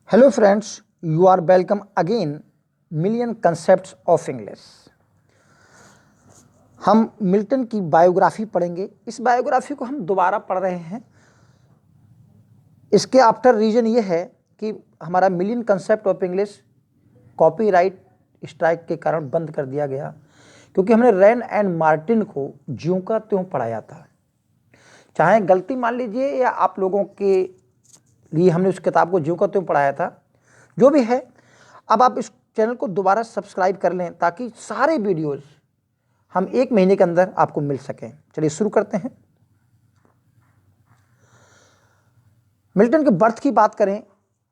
Hello friends, you are welcome again million concepts of English. हम Milton की biography पढ़ेंगे। इस बायोग्राफी को हम दोबारा पढ़ रहे हैं। इसके आफ्टर रीजन ये है कि हमारा million concept of English copyright strike के कारण बंद कर दिया गया, क्योंकि हमने रैन एंड मार्टिन को ज्यों का त्यों पढ़ाया था। चाहे गलती मान लीजिए या आप लोगों के लिए हमने उस किताब को ज्यों का त्यों पढ़ाया था, जो भी है। अब आप इस चैनल को दोबारा सब्सक्राइब कर लें ताकि सारे वीडियोस हम 1 महीने के अंदर आपको मिल सकें। चलिए शुरू करते हैं। मिल्टन के बर्थ की बात करें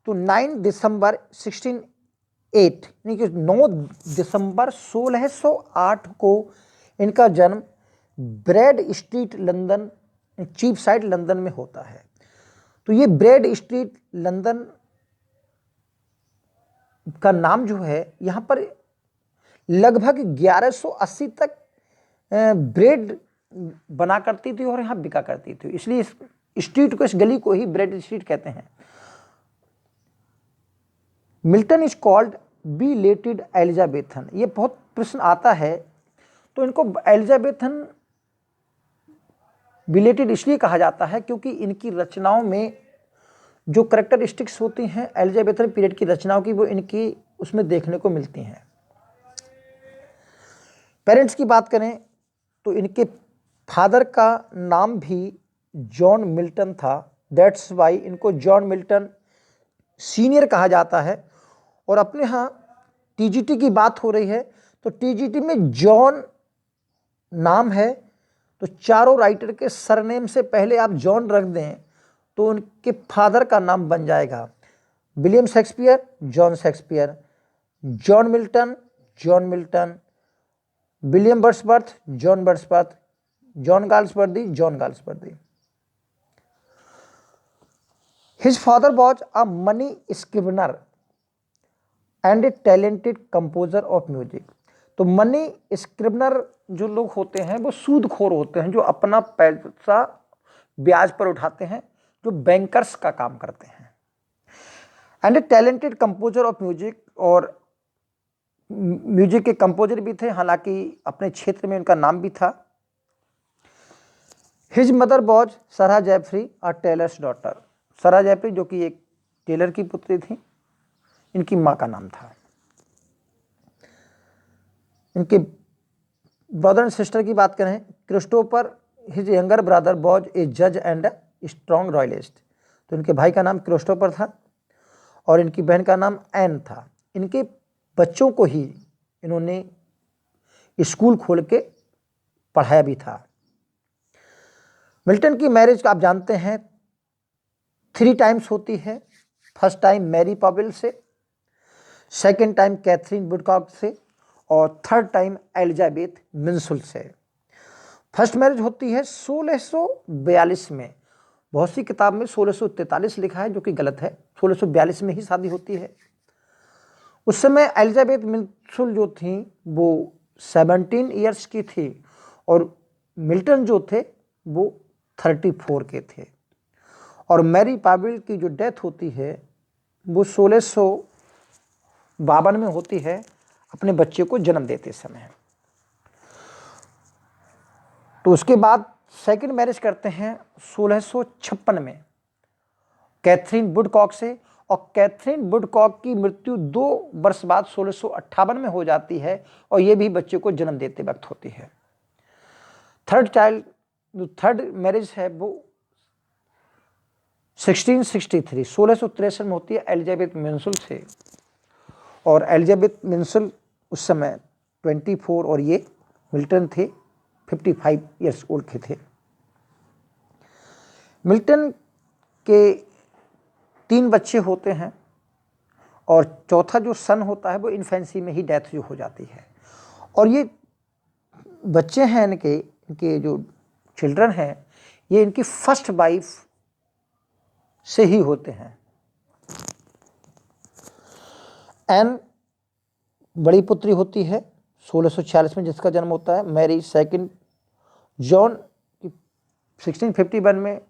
तो 9 दिसंबर 1608 यानी कि 9 दिसंबर 1608 को इनका जन्म Bread Street London, Cheapside London में होता है। तो ये ब्रैड स्ट्रीट लंदन का नाम जो है, यहाँ पर लगभग 1180 तक ब्रेड बना करती थी और यहाँ बिका करती थी, इसलिए इस स्ट्रीट को, इस गली को ही ब्रेड स्ट्रीट कहते हैं। Milton is called belated Elizabethan. ये बहुत प्रश्न आता है, तो इनको एलिजाबेथन बिलेटेड इसलिए कहा जाता है क्योंकि इनकी रचनाओं में जो करेक्टरिस्टिक्स होती हैं एलिजाबेथन पीरियड की रचनाओं की, वो इनकी उसमें देखने को मिलती हैं। पेरेंट्स की बात करें तो इनके फादर का नाम भी जॉन मिल्टन था। दैट्स वाई इनको जॉन मिल्टन सीनियर कहा जाता है। और अपने यहाँ टीजीटी की बात हो रही है तो टीजीटी में जॉन नाम है, तो चारों राइटर के सरनेम से पहले आप जॉन रख दें तो उनके फादर का नाम बन जाएगा। William Shakespeare, John Shakespeare, John Milton, John Milton, William Wordsworth, John Wordsworth, John Galsworthy, John Galsworthy. His father was a money scrivener and a talented composer of music. तो मनी स्क्रिवनर जो लोग होते हैं वो सूदखोर होते हैं, जो अपना पैसा ब्याज पर उठाते हैं, जो बैंकर्स का काम करते हैं। And a talented composer of music, और म्यूजिक के कंपोजर भी थे, हालांकि अपने क्षेत्र में उनका नाम भी था। हिज मदर वॉज सरा जेफरी अ टेलर्स डॉटर। सरा जेफरी जो कि एक टेलर की पुत्री थी, इनकी माँ का नाम था। इनके ब्रदर एंड सिस्टर की बात करें, Christopher his younger brother was a जज एंड अ स्ट्रॉन्ग रॉयलिस्ट। तो इनके भाई का नाम क्रिस्टोफर था और इनकी बहन का नाम एन था। इनके बच्चों को ही इन्होंने स्कूल खोल के पढ़ाया भी था। मिल्टन की मैरिज आप जानते हैं 3 टाइम्स होती है। फर्स्ट टाइम मैरी पॉवेल से, सेकेंड टाइम कैथरीन वुडकॉक से, और थर्ड टाइम एलिजाबेथ मिंसुल से। फर्स्ट मैरिज होती है 1642 में। बहुत सी किताब में 1643 लिखा है, जो कि गलत है। 1642 में ही शादी होती है। उस समय एलिजाबेथ मिंसुल जो थी वो 17 ईयर्स की थी और मिल्टन जो थे वो 34 के थे। और मैरी पॉवेल की जो डेथ होती है वो 1652 में होती है, अपने बच्चे को जन्म देते समय। तो उसके बाद सेकंड मैरिज करते हैं 1656 में कैथरीन वुडकॉक से, और कैथरीन वुडकॉक की मृत्यु 2 वर्ष बाद 1658 में हो जाती है, और ये भी बच्चे को जन्म देते वक्त होती है। थर्ड मैरिज है वो 1663 में होती है एलिजाबेथ मिंसुल से। और एलिजाबेथ मिंसुल उस समय 24 और ये मिल्टन थे 55 ईयर्स ओल्ड के थे। मिल्टन के 3 बच्चे होते हैं और चौथा जो सन होता है वो इन्फेंसी में ही डेथ जो हो जाती है। और ये बच्चे हैं इनके जो चिल्ड्रन हैं, ये इनकी फर्स्ट वाइफ से ही होते हैं। एन बड़ी पुत्री होती है 1646 में, जिसका जन्म होता है। मैरी सेकंड, जॉन 1651 में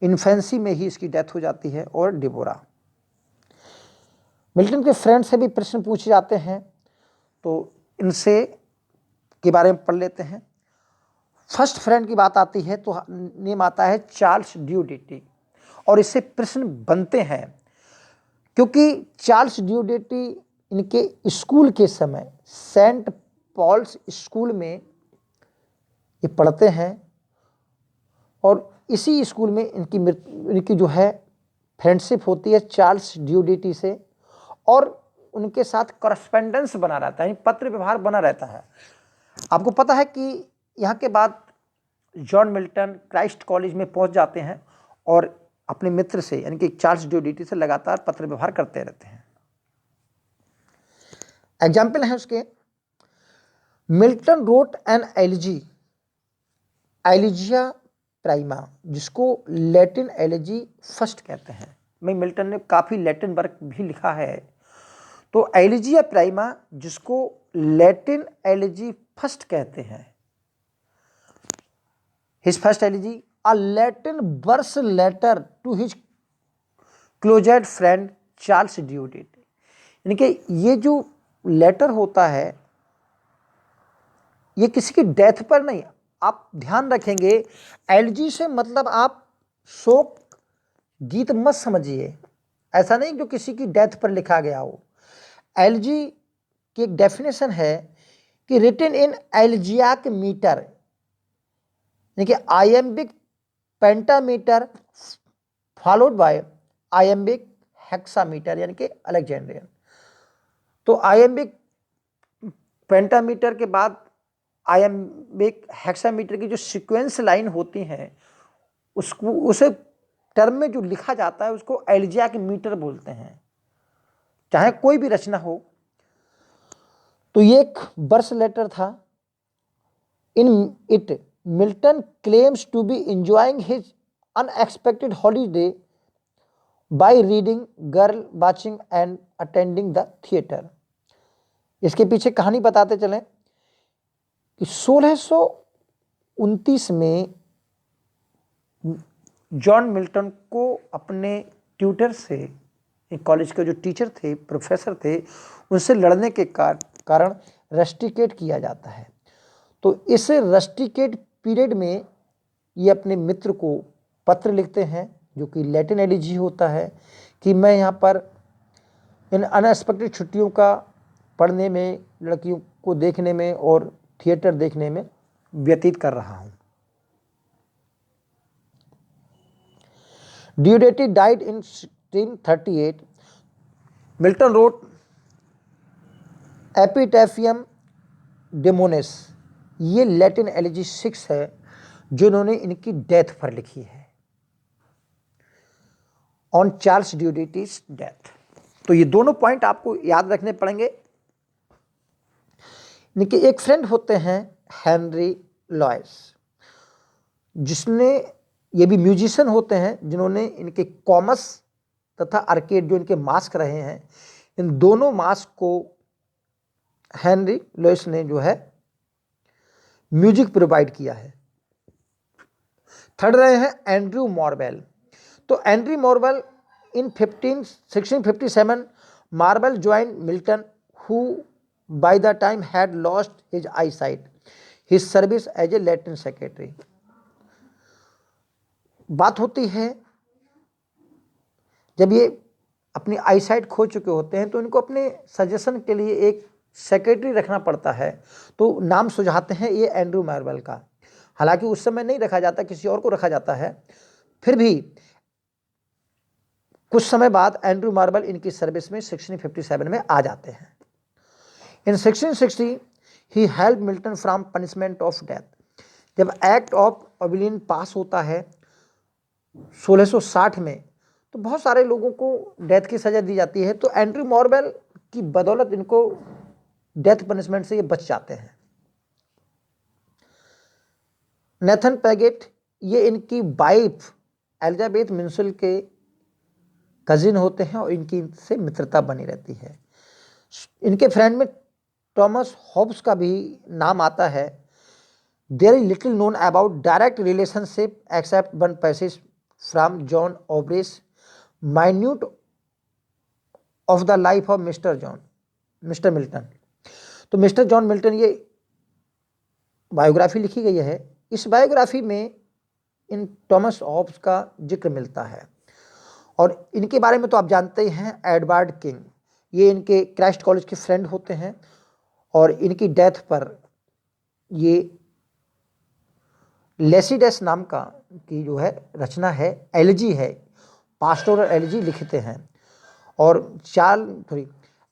इन्फेंसी में ही इसकी डेथ हो जाती है। और डिबोरा मिल्टन के फ्रेंड से भी प्रश्न पूछे जाते हैं, तो इनसे के बारे में पढ़ लेते हैं। फर्स्ट फ्रेंड की बात आती है तो नेम आता है चार्ल्स ड्यूडिटी, और इससे प्रश्न बनते हैं क्योंकि चार्ल्स ड्यूडिटी इनके स्कूल के समय सेंट पॉल्स स्कूल में ये पढ़ते हैं, और इसी स्कूल में इनकी जो है फ्रेंडशिप होती है चार्ल्स ड्यूडिटी से, और उनके साथ करस्पेंडेंस बना रहता है, पत्र व्यवहार बना रहता है। आपको पता है कि यहाँ के बाद जॉन मिल्टन क्राइस्ट कॉलेज में पहुंच जाते हैं और अपने मित्र से यानी कि चार्ल्स ड्यूडिटी से लगातार पत्र व्यवहार करते रहते हैं। एग्जाम्पल है उसके, Milton wrote an elegy elegia prima, जिसको लैटिन एलिजी फर्स्ट कहते हैं। मैं मिल्टन ने काफ़ी लैटिन वर्क भी लिखा है, तो एलिजिया प्राइमा जिसको लैटिन एलिजी फर्स्ट कहते हैं। His first elegy a Latin verse letter to his closed friend Charles Diodati, यानी कि ये जो लेटर होता है ये किसी की डेथ पर नहीं, आप ध्यान रखेंगे एलिजी से मतलब आप शोक गीत मत समझिए, ऐसा नहीं जो किसी की डेथ पर लिखा गया हो। एलिजी की एक डेफिनेशन है कि रिटन इन एलिजियाक मीटर, यानी कि iambic pentameter followed by iambic hexameter यानी कि अलेक्जेंड्रियन। तो आयम्बिक पेंटामीटर के बाद आयम्बिक हेक्सामीटर की जो सीक्वेंस लाइन होती हैं उसको उसे टर्म में जो लिखा जाता है उसको एलिजियाक मीटर बोलते हैं, चाहे कोई भी रचना हो। तो ये एक वर्स लेटर था। In it Milton claims to be enjoying his unexpected holiday by reading, girl watching and attending the theatre. इसके पीछे कहानी बताते चलें कि 1629 में जॉन मिल्टन को अपने ट्यूटर से, कॉलेज के जो टीचर थे, प्रोफेसर थे, उनसे लड़ने के कारण रस्टिकेट किया जाता है। तो इस रस्टिकेट पीरियड में ये अपने मित्र को पत्र लिखते हैं जो कि लैटिन एलिजी होता है कि मैं यहाँ पर इन अनएक्सपेक्टेड छुट्टियों का पढ़ने में, लड़कियों को देखने में और थिएटर देखने में व्यतीत कर रहा हूँ। ड्यूडेटी डाइड इन 1638। मिल्टन रोट एपिटैफियम डेमोनेस, ये लैटिन एलिजी 6 है जो इन्होंने इनकी डेथ पर लिखी है, ऑन चार्ल्स ड्यूडिटीज डेथ। तो ये दोनों पॉइंट आपको याद रखने पड़ेंगे। इनके एक फ्रेंड होते हैं हेनरी लॉयस, जिसने, ये भी म्यूजिशियन होते हैं जिन्होंने इनके कॉमस तथा आर्केड जो इनके मास्क रहे हैं, इन दोनों मास्क को हेनरी लॉयस ने जो है म्यूजिक प्रोवाइड किया है। थर्ड रहे हैं एंड्रयू मॉरवेल। तो Andrew Marvell in 1657 Marvell join Milton who by the time had lost his eyesight, his service as a Latin secretary। बात होती है जब ये अपनी आईसाइट खो चुके होते हैं तो इनको अपने सजेशन के लिए एक सेक्रेटरी रखना पड़ता है, तो नाम सुझाते हैं ये एंड्रयू मार्वेल का। हालांकि उस समय नहीं रखा जाता, किसी और को रखा जाता है। फिर भी कुछ समय बाद एंड्रयू मार्वेल इनकी सर्विस में 1657 में आ जाते हैं। In 1660 he helped Milton from punishment of death। जब एक्ट ऑफ ओबिलियन पास होता है 1660 में, तो बहुत सारे लोगों को डेथ की सजा दी जाती है, तो एंड्रयू मॉरवेल की बदौलत इनको डेथ पनिशमेंट से ये बच जाते हैं। नेथन पैगेट, ये इनकी वाइफ एलिजाबेथ मिंसल के कजिन होते हैं और इनकी से मित्रता बनी रहती है। इनके फ्रेंड में थॉमस हॉब्स का भी नाम आता है। There is little known about direct relationship except one passage from John Aubrey's minute of the life of Mr Milton. तो मिस्टर जॉन मिल्टन ये बायोग्राफी लिखी गई है। इस बायोग्राफी में इन थॉमस हॉब्स का जिक्र मिलता है और इनके बारे में तो आप जानते ही हैं, एडवर्ड किंग, ये इनके क्राइस्ट कॉलेज के फ्रेंड होते हैं और इनकी डेथ पर ये लेसिडस नाम का की जो है रचना है, एलिजी है, पास्टोरल एलिजी लिखते हैं। और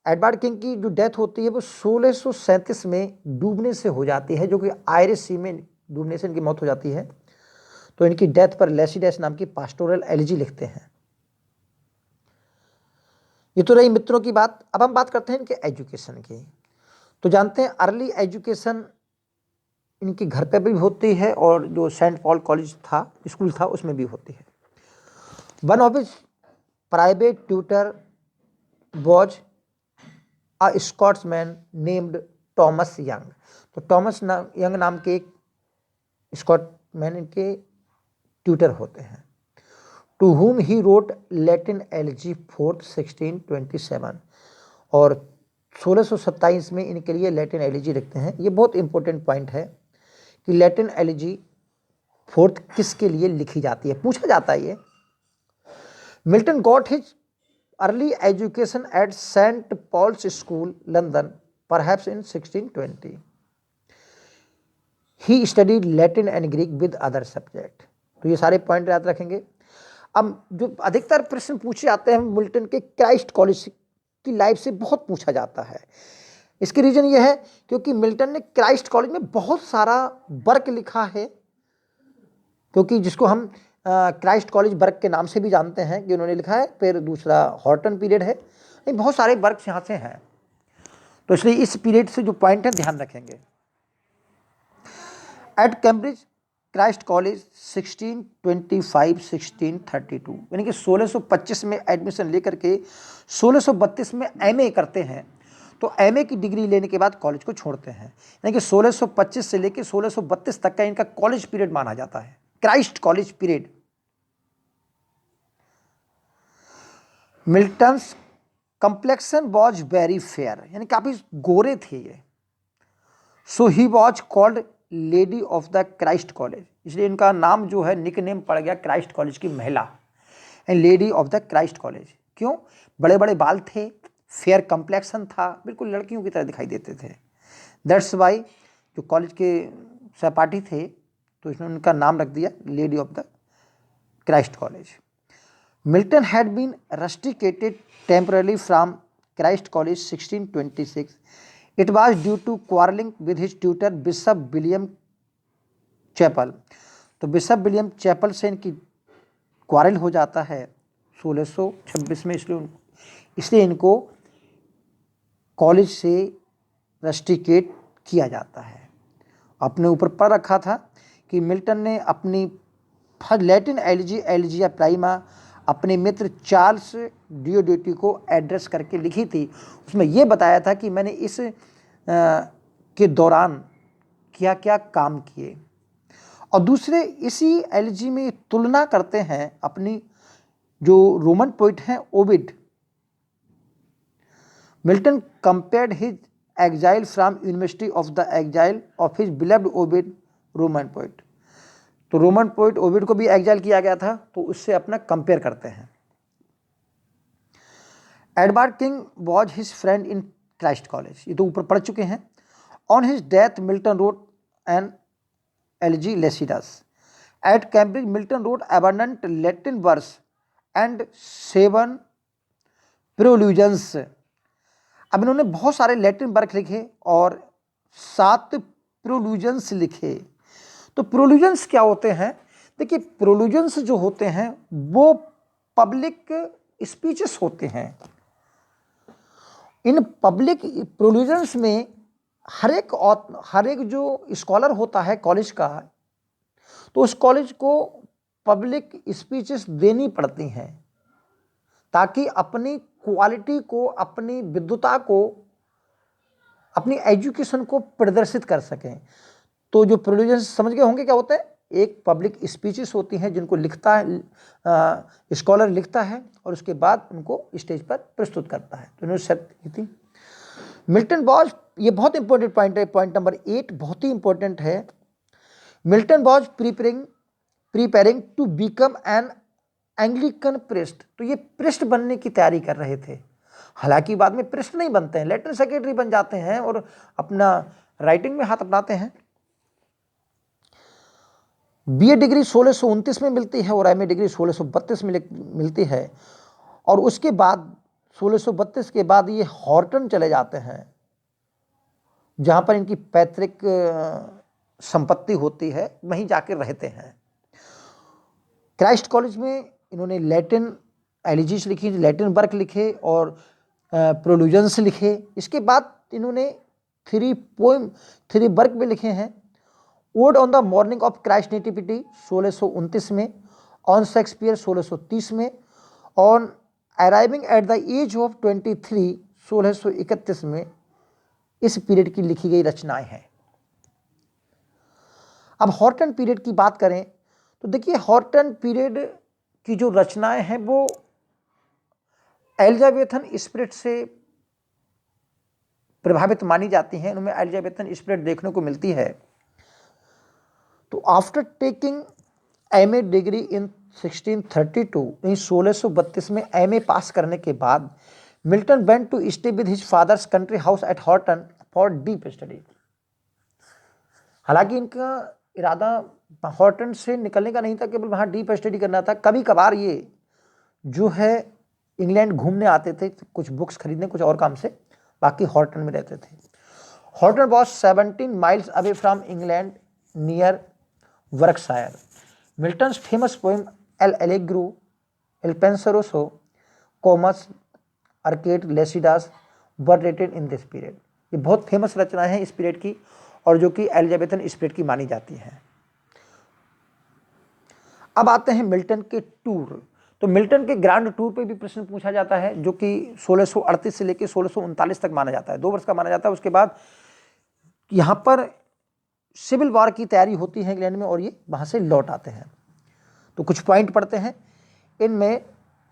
एडवर्ड किंग की जो डेथ होती है वो 1637 में डूबने से हो जाती है, जो कि आयरिश सी में डूबने से इनकी मौत हो जाती है। तो इनकी डेथ पर लेसिडस नाम की पास्टोरल एलिजी लिखते हैं। ये तो रही मित्रों की बात। अब हम बात करते हैं इनके एजुकेशन की। तो जानते हैं अर्ली एजुकेशन इनके घर पे भी होती है और जो सेंट पॉल कॉलेज था, स्कूल था, उसमें भी होती है। One of his private tutor was a Scotsman named Thomas young. तो थॉमस यंग नाम के एक स्कॉटमैन इनके ट्यूटर होते हैं। To whom he wrote Latin elegy 4th 1627 और 1627 में इनके लिए लैटिन एलिजी लिखते हैं। ये बहुत इंपॉर्टेंट पॉइंट है कि लैटिन एलिजी 4th किसके लिए लिखी जाती है, पूछा जाता है ये। Milton got his early education at Saint Paul's School London perhaps in 1620। He studied Latin and Greek with other subject. तो ये सारे पॉइंट याद रखेंगे। अब जो अधिकतर प्रश्न पूछे जाते हैं मिल्टन के क्राइस्ट कॉलेज की लाइफ से बहुत पूछा जाता है। इसकी रीजन ये है क्योंकि मिल्टन ने क्राइस्ट कॉलेज में बहुत सारा वर्क लिखा है, क्योंकि जिसको हम क्राइस्ट कॉलेज वर्क के नाम से भी जानते हैं कि उन्होंने लिखा है। फिर दूसरा हॉर्टन पीरियड है, बहुत सारे वर्क यहाँ से हैं, तो इसलिए इस पीरियड से जो पॉइंट है ध्यान रखेंगे। एट कैम्ब्रिज क्राइस्ट कॉलेज 1625-1632 यानी कि 1625 में एडमिशन लेकर के 1632 में एमए करते हैं। तो एमए की डिग्री लेने के बाद कॉलेज को छोड़ते हैं, यानी कि 1625 से लेकर 1632 तक का इनका कॉलेज पीरियड माना जाता है, Christ college period. Milton's complexion was very fair, यानी काफी गोरे थे ये। So he was called lady of the Christ college, इसलिए इनका नाम जो है निक नेम पड़ गया क्राइस्ट कॉलेज की महिला, and lady of the Christ college. क्यों? बड़े बड़े बाल थे, फेयर कंप्लेक्शन था, बिल्कुल लड़कियों की तरह दिखाई देते थे। दैट्स वाई जो कॉलेज के सहपाठी थे तो इसने उनका नाम रख दिया lady of the Christ college. Milton had been rusticated temporarily from Christ college 1626। It was due to quarreling with his tutor bishop William Chappell. तो बिशप विलियम चैपल से इनकी क्वारल हो जाता है 1626 में, इसलिए इनको कॉलेज से रस्टिकेट किया जाता है। अपने ऊपर पढ़ रखा था कि मिल्टन ने अपनी लैटिन एलिजिया प्राइमा अपने मित्र चार्ल्स डियोडोटी को एड्रेस करके लिखी थी। उसमें यह बताया था कि मैंने इस के दौरान क्या क्या काम किए। और दूसरे इसी एलिजी में तुलना करते हैं अपनी जो रोमन पोइट हैं Ovid. Milton compared his exile from university of the exile of his beloved Ovid Roman poet. तो रोमन पोइट ओविड को भी एग्जाइल किया गया था, तो उससे अपना कंपेयर करते हैं। Edward King was his friend in Christ college, ये तो ऊपर पढ़ चुके हैं। On his death Milton wrote an elegy Lycidas. At Cambridge Milton wrote abundant Latin verse and 7 prolusions. अब इन्होंने बहुत सारे लैटिन वर्क लिखे और 7 प्रोल्यूजन्स लिखे। तो प्रोल्यूजन्स क्या होते हैं? देखिए, प्रोल्यूजन्स जो होते हैं वो पब्लिक स्पीचेस होते हैं। इन पब्लिक प्रोल्यूजन्स में हर एक जो स्कॉलर होता है कॉलेज का, तो उस कॉलेज को पब्लिक स्पीचेस देनी पड़ती हैं ताकि अपनी क्वालिटी को, अपनी विद्वता को, अपनी एजुकेशन को प्रदर्शित कर सकें। तो जो प्रोल्यूजन्स समझ गए होंगे क्या होते हैं? एक पब्लिक स्पीचेस होती हैं जिनको लिखता है स्कॉलर लिखता है और उसके बाद उनको स्टेज पर प्रस्तुत करता है। तो इन्होंने शर्त की थी। मिल्टन वॉज, ये बहुत इंपॉर्टेंट पॉइंट है, पॉइंट नंबर 8 बहुत ही इंपॉर्टेंट है। Milton was preparing to become an Anglican priest. तो ये प्रिस्ट बनने की तैयारी कर रहे थे। हालांकि बाद में प्रिस्ट नहीं बनते हैं, लेटर सेक्रेटरी बन जाते हैं और अपना राइटिंग में हाथ अपनाते हैं। बीए डिग्री 1629 में मिलती है और एमए डिग्री 1632 में मिलती है। और उसके बाद 1632 के बाद ये हॉर्टन चले जाते हैं, जहां पर इनकी पैतृक संपत्ति होती है, वहीं जाकर रहते हैं। क्राइस्ट कॉलेज में इन्होंने लैटिन एलिजीज लिखी, लैटिन वर्क लिखे और प्रोलूजन्स लिखे। इसके बाद इन्होंने 3 वर्क भी लिखे हैं। Ode on the morning of Christ nativity 1629 में, ऑन शेक्सपियर 1630 में, on arriving at the age of 23 1631 में इस पीरियड की लिखी गई रचनाएं हैं। अब हॉर्टन पीरियड की बात करें तो देखिए, हॉर्टन पीरियड की जो रचनाएं हैं वो एलिजाबेथन स्पिरिट से प्रभावित मानी जाती हैं। उनमें एलिजाबेथन स्पिरिट देखने को मिलती है। तो after taking MA degree in 1632 में एमए पास करने के बाद Milton went to stay with his father's country house at Horton for deep study. हालांकि इनका इरादा हॉर्टन से निकलने का नहीं था, केवल वहाँ डीप स्टडी करना था। कभी कभार ये जो है इंग्लैंड घूमने आते थे, कुछ बुक्स खरीदने, कुछ और काम से, बाकी हॉर्टन में रहते थे। Horton was 17 miles away from England near Berkshire. Milton's famous poem L'Allegro, Il Penseroso, Comus, Arcades, Lycidas were written in this period. ये बहुत फेमस रचनाएं हैं इस पीरियड की और जो कि एलिजाबेथन पीरियड की मानी जाती हैं। अब आते हैं मिल्टन के टूर। तो मिल्टन के ग्रांड टूर पे भी प्रश्न पूछा जाता है, जो कि 1638 से लेकर 1639 तक माना जाता है, 2 वर्ष का माना जाता है। उसके बाद यहाँ पर सिविल वॉर की तैयारी होती है इंग्लैंड में और ये वहाँ से लौट आते हैं। तो कुछ पॉइंट पढ़ते हैं इनमें।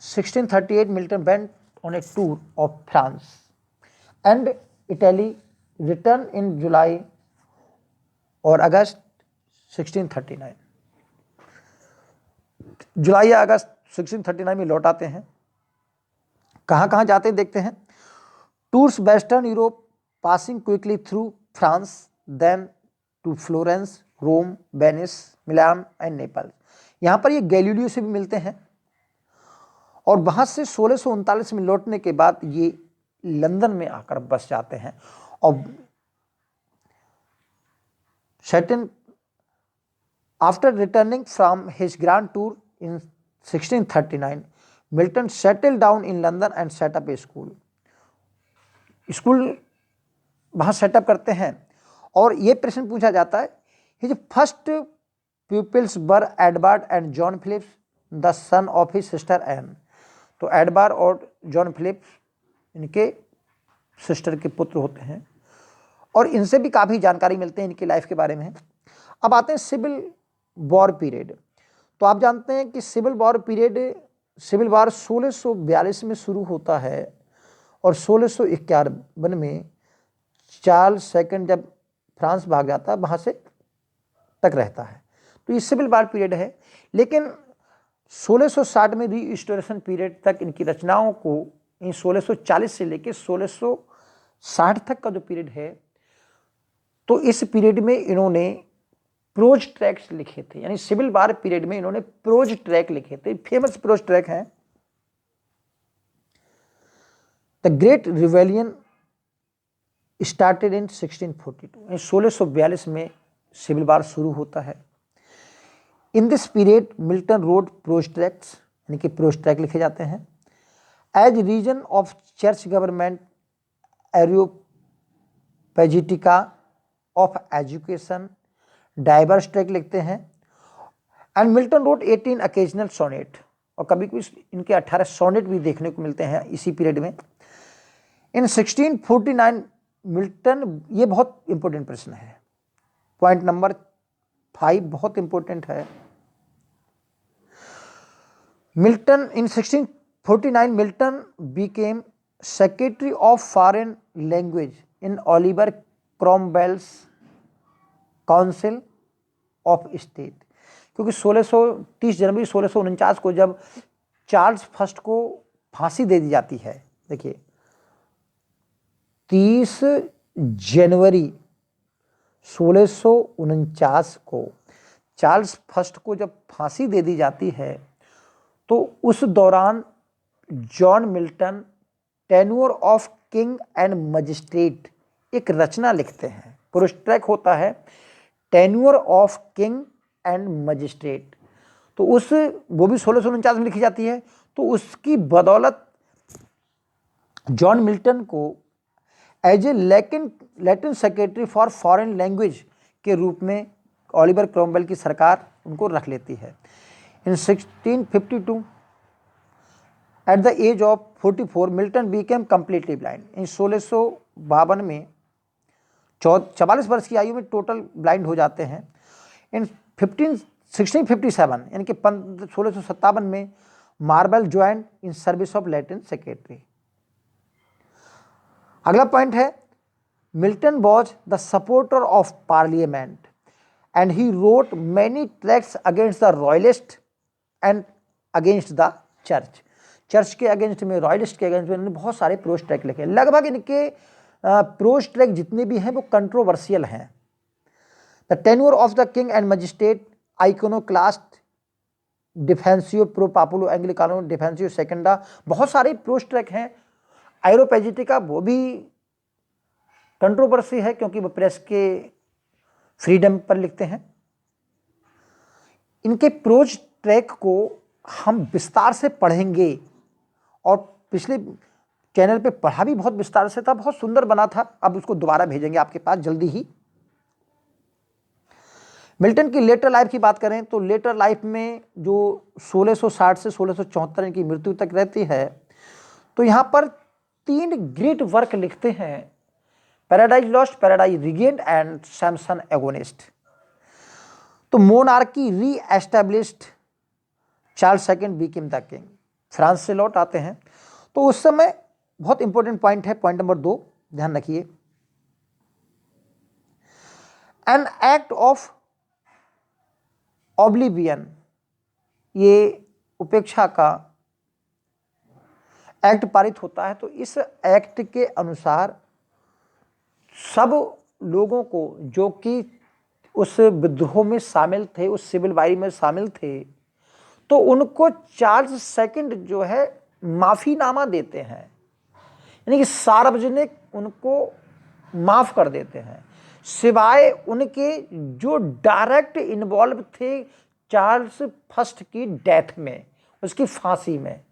1638 Milton went on a tour of France and Italy, return in July और अगस्त 1639। जुलाई या अगस्त 1639 में लौट आते हैं। कहाँ कहाँ जाते हैं देखते हैं। Tours western Europe, passing quickly through France, then to Florence, Rome, Venice, Milan and Naples. यहाँ पर ये गैलीलियो से भी मिलते हैं और वहाँ से 1639 में लौटने के बाद ये लंदन में आकर बस जाते हैं। और certain after returning from his grand tour in 1639, Milton settle down in London and set up a school वहाँ सेटअप करते हैं। और ये प्रश्न पूछा जाता है, his first pupils were Edward and John Phillips, the son of his sister Anne. तो एडवर्ड और जॉन फिलिप्स इनके सिस्टर के पुत्र होते हैं और इनसे भी काफ़ी जानकारी मिलते हैं इनकी लाइफ के बारे में। अब आते हैं सिविल वॉर पीरियड। तो आप जानते हैं कि सिविल वॉर 1642 में शुरू होता है और 1651 में चार्ल्स सेकंड जब फ्रांस भाग जाता है वहाँ से तक रहता है। तो ये सिविल वॉर पीरियड है। लेकिन 1660 में रीस्टोरेशन पीरियड तक इनकी रचनाओं को, इन 1640 से लेकर 1660 तक का जो पीरियड है, तो इस पीरियड में इन्होंने प्रोज ट्रैक्स लिखे थे। यानी सिविल वॉर पीरियड में इन्होंने प्रोज ट्रैक लिखे थे। फेमस प्रोज ट्रैक हैं the great rebellion started in 1642। 1642 में सिविल वॉर शुरू होता है। In this period Milton wrote prose tracts, यानी कि प्रोज ट्रैक लिखे जाते हैं। As reason of church government, Areopagitica of education, divorce tract लिखते हैं। And Milton wrote 18 occasional sonnet, और कभी कभी इनके 18 सोनेट भी देखने को मिलते हैं इसी पीरियड में। इन 1649 मिल्टन, ये बहुत इंपॉर्टेंट प्रश्न है, पॉइंट नंबर 5 बहुत इंपॉर्टेंट है। Milton in 1649 Milton became secretary of foreign language in Oliver Cromwell's council of state, क्योंकि 30 जनवरी 1649 को जब चार्ल्स फर्स्ट को फांसी दे दी जाती है, देखिए 30 जनवरी 1649 को चार्ल्स फर्स्ट को जब फांसी दे दी जाती है, तो उस दौरान John Milton tenure of king and magistrate एक रचना लिखते हैं। प्रोस्ट्रैक होता है tenure of king and magistrate, तो उस वो भी 1649 में लिखी जाती है। तो उसकी बदौलत जॉन मिल्टन को as a Latin secretary for foreign language के रूप में ओलिवर क्रॉमवेल की सरकार उनको रख लेती है। In 1652 at the age of 44 Milton became completely blind. In 1652 में 44 वर्ष की आयु में टोटल ब्लाइंड हो जाते हैं। इन 1657 यानी कि 1657 में marble join in service of Latin secretary. अगला पॉइंट है Milton was the supporter of parliament and he wrote many tracts against the royalist and against the church. Church के अगेंस्ट में, रॉयलिस्ट के अगेंस्ट में इन्होंने बहुत सारे प्रोज ट्रैक लिखे। लगभग इनके प्रोज ट्रैक जितने भी हैं वो कंट्रोवर्शियल हैं। The tenure of the king and magistrate, Eikonoklastes, Defensio pro populo Anglicano, Defensio secunda, बहुत सारे प्रोज ट्रैक हैं। एरोपेजिटिका वो भी कंट्रोवर्सी है क्योंकि वो प्रेस के फ्रीडम पर लिखते हैं। इनके प्रोज ट्रैक को हम विस्तार से पढ़ेंगे और पिछले चैनल पे पढ़ा भी बहुत विस्तार से था, बहुत सुंदर बना था। अब उसको दोबारा भेजेंगे आपके पास जल्दी ही। मिल्टन की लेटर लाइफ की बात करें तो लेटर लाइफ में जो 1660 से 1674 इनकी मृत्यु तक रहती है, तो यहाँ पर 3 ग्रेट वर्क लिखते हैं, paradise Lost, paradise regained and Samson agonist. तो मोनार्की री established, Charles second became the king. France से लौट आते हैं, तो उस समय बहुत इंपॉर्टेंट पॉइंट है, पॉइंट नंबर 2 ध्यान रखिए। एन एक्ट ऑफ ऑब्लिवियन, ये उपेक्षा का एक्ट पारित होता है। तो इस एक्ट के अनुसार सब लोगों को जो कि उस विद्रोह में शामिल थे, उस सिविल वार में शामिल थे, तो उनको चार्ल्स सेकंड जो है माफीनामा देते हैं, यानी कि सार्वजनिक उनको माफ कर देते हैं, सिवाय उनके जो डायरेक्ट इन्वॉल्व थे चार्ल्स फर्स्ट की डेथ में, उसकी फांसी में।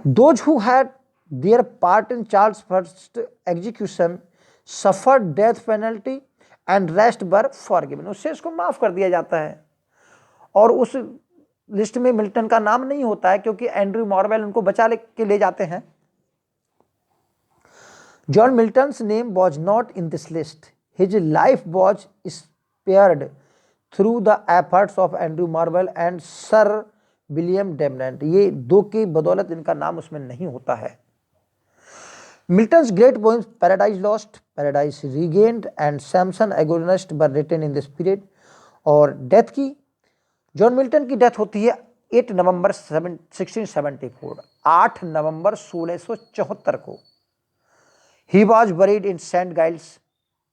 Those who had their part in Charles First execution suffered death penalty and rest were forgiven। उससे इसको माफ कर दिया जाता है और उस लिस्ट में मिल्टन का नाम नहीं होता है क्योंकि एंड्रयू मॉरवेल उनको बचा के ले जाते हैं। John Milton's name was not in this list, his life was spared through the efforts of Andrew Marvell and sir William Davenant. ये 2 की बदौलत इनका नाम उसमें नहीं होता है। Milton's great poems Paradise Lost, Paradise Regained and Samson Agonistes were written in this period. और डेथ की, जॉन मिल्टन की डेथ होती है 8 नवंबर 1674, 8 नवंबर 1674 को। He was buried in Saint Giles,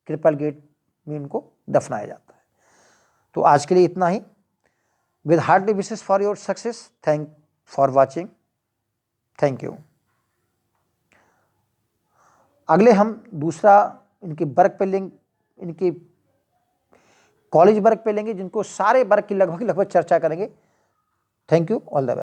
Cripplegate में इनको दफनाया जाता है। तो आज के लिए इतना ही। With hearty wishes for your success. Thank for watching. Thank you. अगले हम दूसरा इनके वर्क पे लेंगे, इनके कॉलेज वर्क पे लेंगे, जिनको सारे वर्क की लगभग चर्चा करेंगे। Thank you, all the best.